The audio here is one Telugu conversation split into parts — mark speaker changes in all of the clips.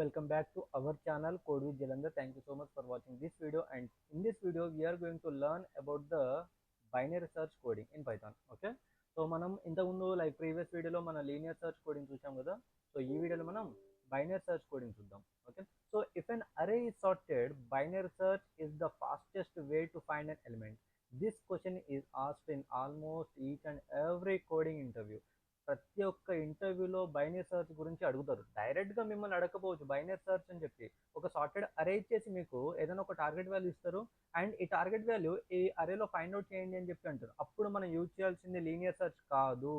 Speaker 1: welcome back to our channel Code with Jalandhar. Thank you so much for watching this video, and in this video we are going to learn about the binary search coding in Python. Okay, so మనం ఇంతకుముందు లైక్ ప్రీవియస్ వీడియోలో మన లీనియర్ సెర్చ్ కోడింగ్ చూసాం కదా. సో ఈ వీడియోలో మనం బైనరీ సెర్చ్ కోడింగ్ చూద్దాం. Okay, so if an array is sorted, binary search is the fastest way to find an element. This question is asked in almost each and every coding interview. ప్రతి ఒక్క ఇంటర్వ్యూలో బైనరీ సెర్చ్ గురించి అడుగుతారు. డైరెక్ట్గా మిమ్మల్ని అడగకపోవచ్చు బైనరీ సెర్చ్ అని చెప్పి. ఒక సార్టెడ్ అరే ఇచ్చేసి మీకు ఏదైనా ఒక టార్గెట్ వాల్యూ ఇస్తారు, అండ్ ఈ టార్గెట్ వాల్యూ ఈ అరేలో ఫైండ్ అవుట్ చేయండి అని చెప్పి అంటారు. అప్పుడు మనం యూజ్ చేయాల్సింది లీనియర్ సెర్చ్ కాదు,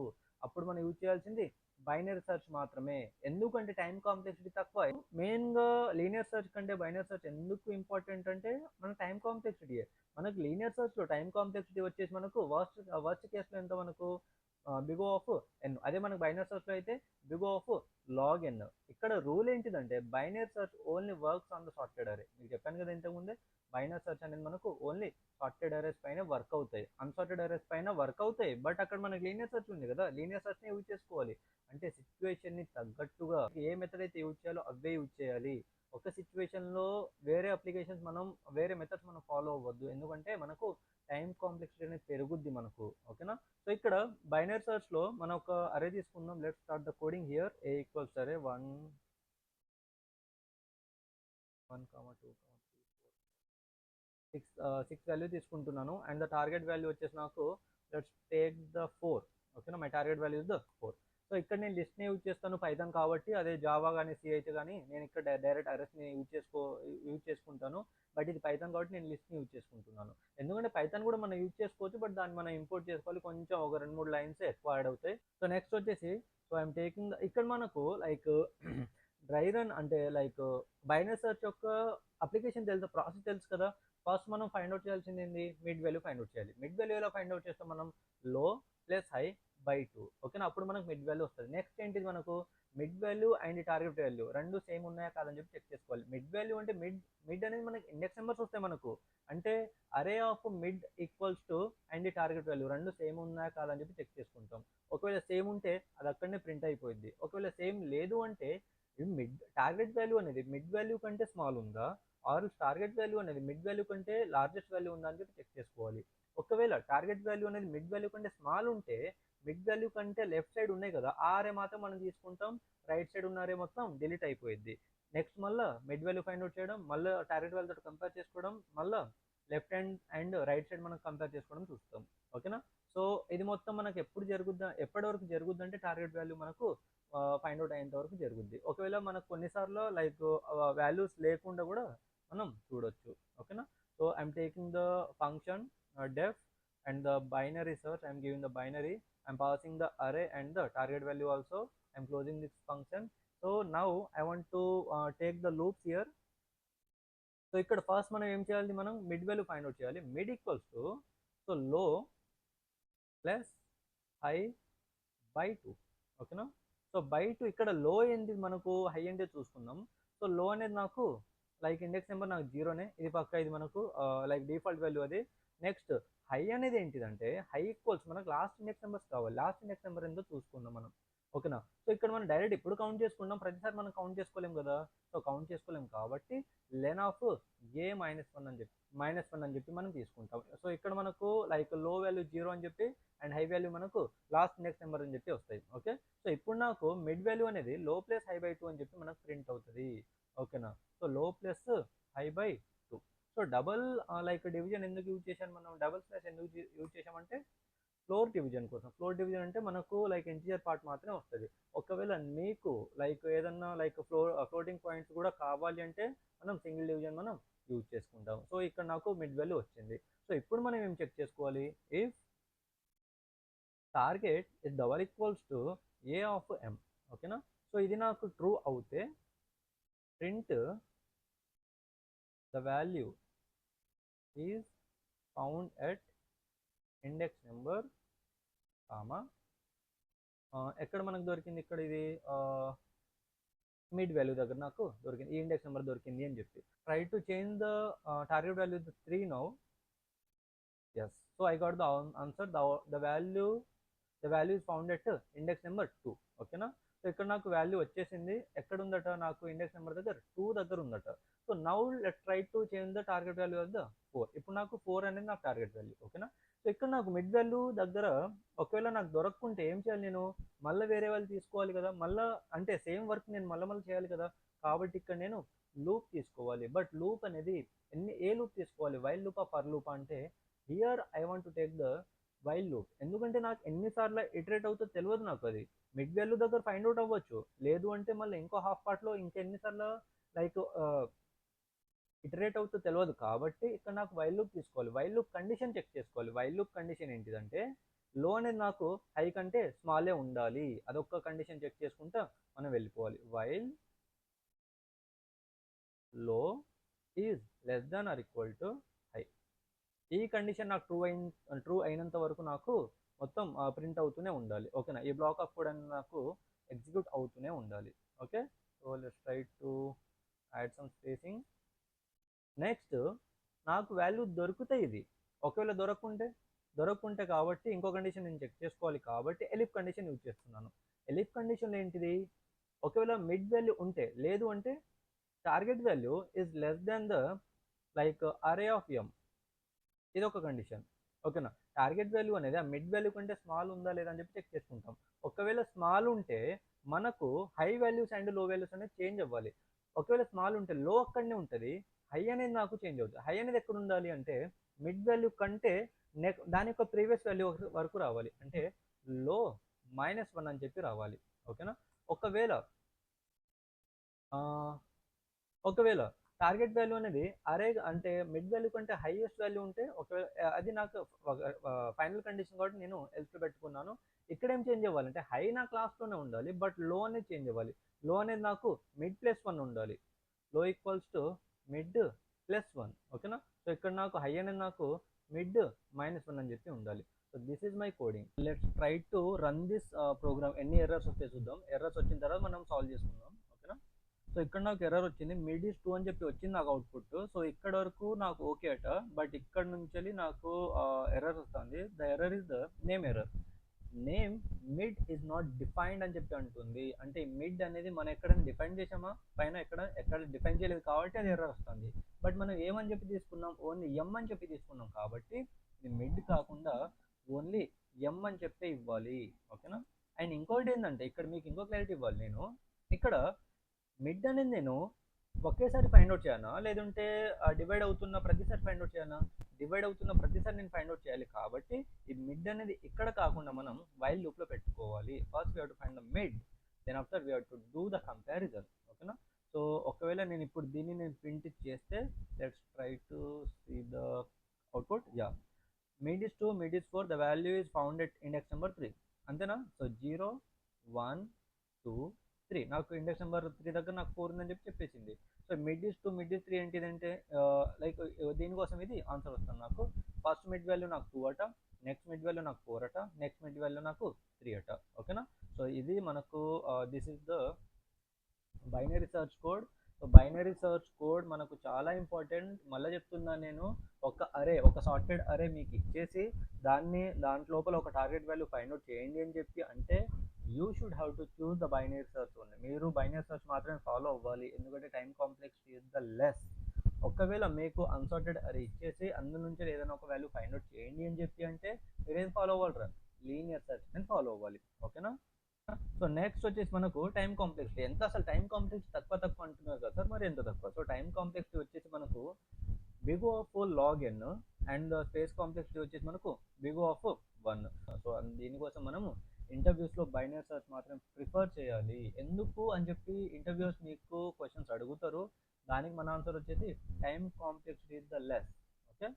Speaker 1: అప్పుడు మనం యూజ్ చేయాల్సింది బైనరీ సెర్చ్ మాత్రమే. ఎందుకంటే టైం కాంప్లెక్సిటీ తక్కువ. మెయిన్గా లీనియర్ సెర్చ్ కంటే బైనరీ సెర్చ్ ఎందుకు ఇంపార్టెంట్ అంటే మన టైం కాంప్లెక్సిటీ. మనకు లీనియర్ సెర్చ్లో టైం కాంప్లెక్సిటీ వచ్చేసి మనకు వర్స్ట్ కేసులో ఎంత మనకు బిగ్ ఆఫ్ ఎన్. అదే మనకు బైనరీ సెర్చ్లో అయితే బిగ్ ఆఫ్ లాగ్ ఎన్. ఇక్కడ రూల్ ఏంటిదంటే binary search only works on the sorted అరే. మీకు చెప్పాను కదా ఇంతకుముందే, బైనరీ సెర్చ్ అనేది మనకు ఓన్లీ సార్టెడ్ అరేస్ పైన వర్క్ అవుతాయి, అన్సార్టెడ్ అరేస్ పైన వర్క్ అవుతాయి. బట్ అక్కడ మనకి లీనియర్ సెర్చ్ ఉంది కదా, లీనియర్ సెర్చ్ని యూజ్ చేసుకోవాలి. అంటే సిచ్యువేషన్ని తగ్గట్టుగా ఏ మెథడ్ అయితే యూజ్ చేయాలో అవే యూజ్ చేయాలి. ఒక సిచ్యువేషన్లో వేరే అప్లికేషన్స్ మనం వేరే మెథడ్స్ మనం ఫాలో అవ్వద్దు, ఎందుకంటే మనకు టైం కాంప్లెక్సిటీ అనేది పెరుగుద్ది మనకు. ఓకేనా, సో ఇక్కడ బైనరీ సెర్చ్లో మనం ఒక అరే తీసుకుందాం. Let's start the coding here. A equals అరే 1 1 2 6 వాల్యూ తీసుకుంటున్నాను, అండ్ ద టార్గెట్ వాల్యూ వచ్చేసి నాకు లెట్స్ టేక్ ద 4. ఓకేనా, my target value is the 4. So ఇక్కడ నేను లిస్ట్ని యూజ్ చేస్తాను పైథాన్ కాబట్టి. అదే జావా కానీ సి అయితే కానీ నేను ఇక్కడ డైరెక్ట్ అరెస్ట్ని యూజ్ చేసుకుంటాను. బట్ ఇది పైథాన్ కాబట్టి నేను లిస్ట్ని యూజ్ చేసుకుంటున్నాను. ఎందుకంటే పైథాన్ కూడా మనం యూజ్ చేసుకోవచ్చు, బట్ దాన్ని మనం ఇంపోర్ట్ చేసుకోవాలి. కొంచెం ఒక 2-3 లైన్స్ ఎక్కువ యాడ్ అవుతాయి. సో నెక్స్ట్ వచ్చేసి సో ఐఎమ్ టేకింగ్ ఇక్కడ మనకు లైక్ డ్రై రన్ అంటే లైక్ బైనరీ సెర్చ్ యొక్క అప్లికేషన్ తెలుసు, ప్రాసెస్ తెలుసు కదా. ఫస్ట్ మనం ఫైండ్ అవుట్ చేయాల్సింది ఏంది, మిడ్ వాల్యూ ఫైండ్ అవుట్ చేయాలి. మిడ్ వాల్యూ ఎలా ఫైండ్ అవుట్ చేస్తాం మనం, లో ప్లస్ హై బై 2. ఓకేనా, అప్పుడు మనకు మిడ్ వాల్యూ వస్తుంది. నెక్స్ట్ ఏంటిది మనకు mid value and target value రెండు సేమ్ ఉన్నాయా కాదని చెప్పి చెక్ చేసుకోవాలి. మిడ్ వాల్యూ అంటే మిడ్ అనేది మనకి ఇండెక్స్ నెంబర్స్ వస్తాయి మనకు. అంటే అరే of mid equals to and target value రెండు సేమ్ ఉన్నాయా కాదని చెప్పి చెక్ చేసుకుంటాం. ఒకవేళ సేమ్ ఉంటే అది అక్కడనే ప్రింట్ అయిపోయింది. ఒకవేళ సేమ్ లేదు అంటే టార్గెట్ వాల్యూ అనేది మిడ్ వాల్యూ కంటే స్మాల్ ఉందా, ఆర్ టార్గెట్ వాల్యూ అనేది మిడ్ వాల్యూ కంటే లార్జెస్ట్ వాల్యూ ఉందా అని చెప్పి చెక్ చేసుకోవాలి. ఒకవేళ టార్గెట్ వాల్యూ అనేది మిడ్ వాల్యూ కంటే స్మాల్ ఉంటే మిడ్ వాల్యూ కంటే లెఫ్ట్ సైడ్ ఉన్నాయి కదా ఆ అరే మాత్రం మనం తీసుకుంటాం, రైట్ సైడ్ ఉన్న అరే మొత్తం డిలీట్ అయిపోయింది. నెక్స్ట్ మళ్ళీ మిడ్ వాల్యూ ఫైండ్ అవుట్ చేయడం, మళ్ళీ టార్గెట్ వాల్యూ తోటి కంపేర్ చేసుకోవడం, మళ్ళీ left hand and right side మనం కంపేర్ చేసుకోవడం చూస్తాం. ఓకేనా, సో ఇది మొత్తం మనకు ఎప్పటి వరకు జరుగుద్ది అంటే టార్గెట్ వాల్యూ మనకు ఫైండ్ అవుట్ అయ్యేంత వరకు జరుగుద్ది. ఒకవేళ మనకు కొన్నిసార్లు లైక్ వాల్యూస్ లేకుండా కూడా మనం చూడొచ్చు. ఓకేనా, so I'm taking the function def and the binary search. I'm giving the binary, I'm passing the array and the target value also. I'm closing this function. So now I want to take the loops here. So ఇక్కడ ఫస్ట్ మనం ఏం చేయాలి, మనం మిడ్ వాల్యూ ఫైండ్ అవుట్ చేయాలి. మిడ్ ఈక్వల్స్ టు సో లో ప్లస్ హై బై 2. ఓకేనా, సో బై 2 ఇక్కడ లో ఏంటి మనకు, హై ఏంటి చూసుకుందాం. సో లో అనేది నాకు లైక్ ఇండెక్స్ నెంబర్ నాకు 0నే, ఇది పక్క ఇది మనకు లైక్ డిఫాల్ట్ వాల్యూ అది. నెక్స్ట్ హై అనేది ఏంటిదంటే హై ఈక్వల్స్ మనకు లాస్ట్ ఇండెక్స్ నెంబర్స్ కావాలి. లాస్ట్ ఇండెక్స్ నెంబర్ ఎంతో చూసుకుందాం మనం. ఓకేనా, సో ఇక్కడ మనం డైరెక్ట్ ఇప్పుడు కౌంట్ చేసుకుంటాం, ప్రతిసారి మనం కౌంట్ చేసుకోలేం కదా. సో కౌంట్ చేసుకోలేం కాబట్టి లెన్ ఆఫ్ ఏ -1 అని చెప్పి మనం తీసుకుంటాం. సో ఇక్కడ మనకు లైక్ లో వాల్యూ 0 అని చెప్పి అండ్ హై వాల్యూ మనకు లాస్ట్ ఇండెక్స్ నెంబర్ అని చెప్పి వస్తాయి. ఓకే, సో ఇప్పుడు నాకు మిడ్ వాల్యూ అనేది లో ప్లస్ హై బై 2 అని చెప్పి మనకు ప్రింట్ అవుతుంది. ఓకేనా, సో లో plus hi bye 2. So double like division ఎందుకు యూజ్ చేశాను మనం, డబల్ స్లాష్ ఎందుకు యూజ్ చేసామంటే ఫ్లోర్ డివిజన్ కోసం. ఫ్లోర్ డివిజన్ అంటే మనకు లైక్ ఇంటీజర్ పార్ట్ మాత్రమే వస్తుంది. ఒకవేళ మీకు లైక్ ఏదన్నా లైక్ ఫ్లోటింగ్ పాయింట్స్ కూడా కావాలి అంటే మనం సింగిల్ డివిజన్ మనం యూజ్ చేసుకుంటాం. సో ఇక్కడ నాకు మిడ్ వాల్యూ వచ్చింది. సో ఇప్పుడు మనం ఏం చెక్ చేసుకోవాలి, if target is double equals to A of M. ఓకేనా, సో ఇది నాకు ట్రూ అవుతే print the value is found at index number comma ఎక్కడ మనకు దొరికింది, ఇక్కడ ఇది మిడ్ వాల్యూ దగ్గర నాకు దొరికింది, ఈ ఇండెక్స్ నెంబర్ దొరికింది అని చెప్పి. Try to change the target value 3 now. Yes, so I got the answer. The value is found at index number 2. ఓకేనా, సో ఇక్కడ నాకు వాల్యూ వచ్చేసింది. ఎక్కడ ఉందట? నాకు ఇండెక్స్ నెంబర్ దగ్గర 2 దగ్గర ఉందట. So now let try to change the target value of the 4. ఇప్పుడు నాకు 4 అనేది నాకు టార్గెట్ వాల్యూ. ఓకేనా? సో ఇక్కడ నాకు మిడ్ వాల్యూ దగ్గర ఒకవేళ నాకు దొరకకుంటే ఏం చేయాలి నేను? మళ్ళీ వేరే వాళ్ళు తీసుకోవాలి కదా, మళ్ళీ అంటే సేమ్ వర్క్ నేను మళ్ళీ చేయాలి కదా. కాబట్టి ఇక్కడ నేను లూప్ తీసుకోవాలి. బట్ లూప్ అనేది ఏ లూప్ తీసుకోవాలి? వైల్ లూపా, ఫర్ లూపా అంటే here I want to take the while loop. ఎందుకంటే నాకు ఎన్నిసార్లు ఇటరేట్ అవుతుందో తెలియదు. నాకు అది మిడ్ వాల్యూ దగ్గర ఫైండ్ అవుట్ అవ్వచ్చు, లేదు అంటే మళ్ళీ ఇంకో హాఫ్ పార్ట్లో ఇంకెన్నిసార్లు లైక్ ఇటరేట్ అవుతుందో తెలియదు. కాబట్టి ఇక్కడ నాకు వైల్ లూప్ తీసుకోవాలి. వైల్ లూప్ కండిషన్ చెక్ చేసుకోవాలి. వైల్ లూప్ కండిషన్ ఏంటిదంటే లో అనేది నాకు హై కంటే స్మాలే ఉండాలి. అదొక్క కండిషన్ చెక్ చేసుకుంటా మనం వెళ్ళిపోవాలి. వైల్ లో is less than or equal to high. ఈ కండిషన్ నాకు ట్రూ అయినంత వరకు నాకు మొత్తం ప్రింట్ అవుతూనే ఉండాలి. ఓకేనా? ఈ బ్లాక్ ఆఫ్ కోడ్ అనేది నాకు ఎగ్జిక్యూట్ అవుతూనే ఉండాలి. Okay, so let's try to add some spacing. Next నాకు వాల్యూ దొరికితే ఇది, ఒకవేళ దొరకకుంటే కాబట్టి ఇంకో కండిషన్ నేను చెక్ చేసుకోవాలి. కాబట్టి ఎలిఫ్ కండిషన్ యూజ్ చేస్తున్నాను. ఎలిఫ్ కండిషన్ ఏంటిది? ఒకవేళ మిడ్ వాల్యూ ఉంటే, లేదు అంటే target value is less than the like array of M. ఇది ఒక కండిషన్. ఓకేనా? టార్గెట్ వాల్యూ అనేది ఆ మిడ్ వాల్యూ కంటే స్మాల్ ఉందా లేదా అని చెప్పి చెక్ చేసుకుంటాం. ఒకవేళ స్మాల్ ఉంటే మనకు హై వాల్యూస్ అండ్ లో వాల్యూస్ అనేది చేంజ్ అవ్వాలి. ఒకవేళ స్మాల్ ఉంటే లో అక్కడనే ఉంటుంది, హై అనేది నాకు చేంజ్ అవుతుంది. హై అనేది ఎక్కడ ఉండాలి అంటే మిడ్ వాల్యూ కంటే దాని యొక్క ప్రీవియస్ వాల్యూ వరకు రావాలి. అంటే లో -1 అని చెప్పి రావాలి. ఓకేనా? ఒకవేళ ఒకవేళ టార్గెట్ వాల్యూ అనేది అరే అంటే మిడ్ వాల్యూ కంటే హైయెస్ట్ వాల్యూ ఉంటే ఒకవేళ అది నాకు ఫైనల్ కండిషన్ కాబట్టి నేను ఎల్స్ పెట్టుకున్నాను. ఇక్కడ ఏం చేంజ్ అవ్వాలంటే హై నా క్లాస్లోనే ఉండాలి, బట్ లో అనేది చేంజ్ అవ్వాలి. లో అనేది నాకు మిడ్ +1 ఉండాలి. లో ఈక్వల్స్ టు మిడ్ +1. ఓకేనా? సో ఇక్కడ నాకు హై అనేది నాకు మిడ్ -1 అని చెప్పి ఉండాలి. So this is my coding. Let's try to run this program. ఎన్ని ఎర్రర్స్ వస్తే చూద్దాం. ఎర్రర్స్ వచ్చిన తర్వాత మనం సాల్వ్ చేసుకుందాం. ఓకేనా? సో ఇక్కడ నాకు ఎర్రర్ వచ్చింది, మిడ్ ఈస్ 2 అని చెప్పి వచ్చింది నాకు అవుట్పుట్. సో ఇక్కడ వరకు నాకు ఓకే అట, బట్ ఇక్కడ నుంచి నాకు ఎర్రర్ వస్తుంది. The error is the name error. Name mid is not defined అని చెప్పి అంటుంది. అంటే మిడ్ అనేది మనం ఎక్కడైనా డిఫైన్ చేసామా? పైన ఎక్కడ డిఫైన్ చేయలేదు కాబట్టి అది ఎర్రర్ వస్తుంది. బట్ మనం ఏమని చెప్పి తీసుకున్నాం? ఓన్లీ ఎం అని చెప్పి తీసుకున్నాం కాబట్టి ఇది మిడ్ కాకుండా ఓన్లీ ఎం అని చెప్పి ఇవ్వాలి. ఓకేనా? అండ్ ఇంకోటి ఏంటంటే ఇక్కడ మీకు ఇంకో క్లారిటీ ఇవ్వాలి. నేను ఇక్కడ మిడ్ అనేది నేను ఒకేసారి ఫైండ్ అవుట్ చేయాలా, లేదంటే డివైడ్ అవుతున్న ప్రతిసారి ఫైండ్ అవుట్ చేయాలా? డివైడ్ అవుతున్న ప్రతిసారి నేను ఫైండ్ అవుట్ చేయాలి. కాబట్టి ఈ మిడ్ అనేది ఇక్కడ కాకుండా మనం వైల్ లూప్లో పెట్టుకోవాలి. First we have to find the mid, then after we have to do the comparison. ఓకేనా? సో ఒకవేళ నేను ఇప్పుడు దీన్ని నేను ప్రింట్ చేస్తే let's try to see the output. Yeah, mid is 2, mid is 4, the value is found at index number 3. అంతేనా? సో 0 1 2 3 నాకు ఇండెక్స్ నెంబర్ 3 దగ్గర నాకు 4 ఉందని చెప్పేసింది. So mid is 2, mid is 3 ఏంటిదంటే లైక్ దీనికోసం ఇది ఆన్సర్ వస్తుంది నాకు. ఫస్ట్ మిడ్ వాల్యూ నాకు 2 అట, నెక్స్ట్ మిడ్ వాల్యూ నాకు 4 అట, నెక్స్ట్ మిడ్ వాల్యూ నాకు 3 అట. ఓకేనా? సో ఇది మనకు this is the binary search code. So binary search code మనకు చాలా ఇంపార్టెంట్. మళ్ళీ చెప్తున్నాను నేను, ఒక సార్టెడ్ అరే మీకు ఇచ్చేసి దాంట్ లోపల ఒక టార్గెట్ వాల్యూ ఫైండ్ అవుట్ చేయండి అని చెప్పి అంటే you should have to choose the binary search only. మీరు బైనరీ సర్చ్ మాత్రమే ఫాలో అవ్వాలి, ఎందుకంటే time complexity is the less. ఒకవేళ మీకు అన్సార్టెడ్ అరే ఇచ్చేసి అందు నుంచి ఏదైనా ఒక వాల్యూ ఫైండ్ అవుట్ చేయండి అని చెప్పి అంటే మీరేం ఫాలో అవ్వాలి? లీనియర్ సర్చ్ అని ఫాలో అవ్వాలి. ఓకేనా? సో నెక్స్ట్ వచ్చేసి మనకు టైం కాంప్లెక్సిటీ ఎంత? అసలు టైం కాంప్లెక్సిటీ తక్కువ అంటున్నారు కదా సార్, మరి ఎంత తక్కువ? సో టైం కాంప్లెక్సిటీ వచ్చేసి మనకు big of log n and space complexity వచ్చేసి మనకు బిగ్ ఆఫ్ 1. సో దీనికోసం మనము ఇంటర్వ్యూస్లో బైనరీ సర్చ్ మాత్రం ప్రిఫర్ చేయాలి. ఎందుకు అని చెప్పి ఇంటర్వ్యూస్ మీకు క్వశ్చన్స్ అడుగుతారు. దానికి మన ఆన్సర్ వచ్చేసి time complexity is the less. Okay?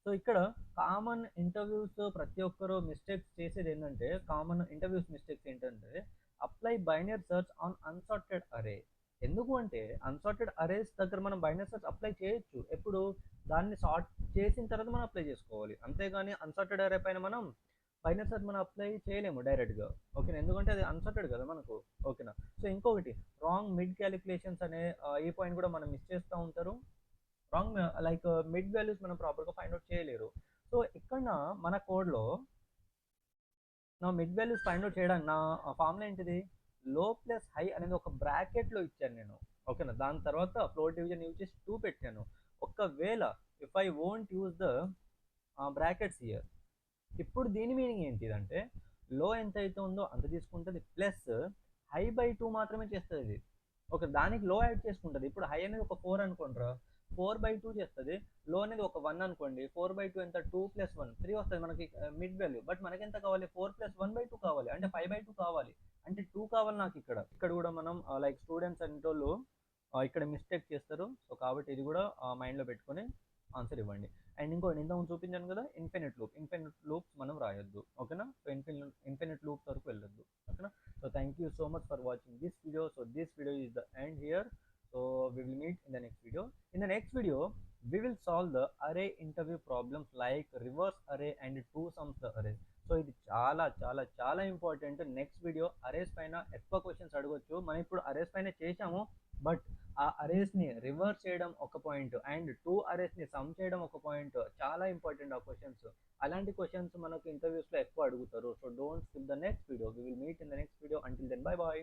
Speaker 1: So ఇక్కడ కామన్ ఇంటర్వ్యూస్ ప్రతి ఒక్కరు మిస్టేక్స్ చేసేది ఏంటంటే, కామన్ ఇంటర్వ్యూస్ మిస్టేక్స్ ఏంటంటే apply binary search on unsorted అరే. ఎందుకు అంటే అన్సార్టెడ్ అరేస్ దగ్గర మనం బైనరీ సర్చ్ అప్లై చేయొచ్చు, ఎప్పుడు దాన్ని సార్ట్ చేసిన తర్వాత మనం అప్లై చేసుకోవాలి. అంతేగాని అన్సార్టెడ్ అరే పైన మనం బైనరీ సర్చ్ మనం అప్లై చేయలేము డైరెక్ట్గా. ఓకేనా? ఎందుకంటే అది అన్సార్టెడ్ కదా మనకు. ఓకేనా? సో ఇంకొకటి రాంగ్ మిడ్ క్యాలిక్యులేషన్స్ అనే ఈ పాయింట్ కూడా మనం మిస్ చేస్తూ ఉంటారు. రాంగ్ లైక్ మిడ్ వాల్యూస్ మనం ప్రాపర్గా ఫైండ్ అవుట్ చేయలేరు. సో ఇక్కడ మన కోడ్లో నా మిడ్ వాల్యూస్ ఫైండ్ అవుట్ చేయడానికి నా ఫార్ములా ఏంటిది, లో ప్లస్ హై అనేది ఒక బ్రాకెట్లో ఇచ్చాను నేను. ఓకేనా, దాని తర్వాత ఫ్లోర్ డివిజన్ యూజ్ చేసి 2 పెట్టాను. ఒకవేళ if I won't use the brackets here, ఇప్పుడు దీని మీనింగ్ ఏంటిదంటే లో ఎంత అయితే ఉందో అంత తీసుకుంటుంది, ప్లస్ హై బై 2 మాత్రమే చేస్తుంది ఇది. ఓకే, దానికి లో యాడ్ చేసుకుంటుంది. ఇప్పుడు హై అనేది ఒక 4 అనుకోండిరా, 4/2 చేస్తుంది. లో అనేది ఒక 1 అనుకోండి, 4/2 ఎంత, 2 + 1 3 వస్తుంది మనకి మిడ్ వాల్యూ. బట్ మనకి ఎంత కావాలి, 4 + 1/2 కావాలి, అంటే 5/2 కావాలి, అంటే 2 కావాలి నాకు. ఇక్కడ ఇక్కడ కూడా మనం లైక్ స్టూడెంట్స్ అనేటోళ్ళు ఇక్కడ మిస్టేక్ చేస్తారు. సో కాబట్టి ఇది కూడా మైండ్లో పెట్టుకొని ఆన్సర్ ఇవ్వండి. అండ్ ఇంకోటి ఇంతకుముందు చూపించాను కదా, ఇన్ఫినిట్ లూప్స్ మనం రాయొద్దు. ఓకేనా, సో ఇన్ఫినిట్ లూప్స్ వరకు వెళ్ళొద్దు. ఓకేనా, so thank you so much for watching this video. So this video is the end here. So we will meet in the next video. In the next video, we will solve the array interview problems like reverse array and two sums the array. So ఇది చాలా చాలా చాలా ఇంపార్టెంట్. నెక్స్ట్ వీడియో అరేస్ పైన ఎక్కువ క్వశ్చన్స్ అడగొచ్చు. మనం ఇప్పుడు అరేస్ పైన చేసాము, బట్ ఆ అరేస్ని రివర్స్ చేయడం ఒక పాయింట్ అండ్ 2 అరేస్ని సమ్ చేయడం ఒక పాయింట్. చాలా ఇంపార్టెంట్ ఆ క్వశ్చన్స్. అలాంటి క్వశ్చన్స్ మనకు ఇంటర్వ్యూస్లో ఎక్కువ అడుగుతారు. So don't skip the next video. We will meet in the next video. Until then, bye bye.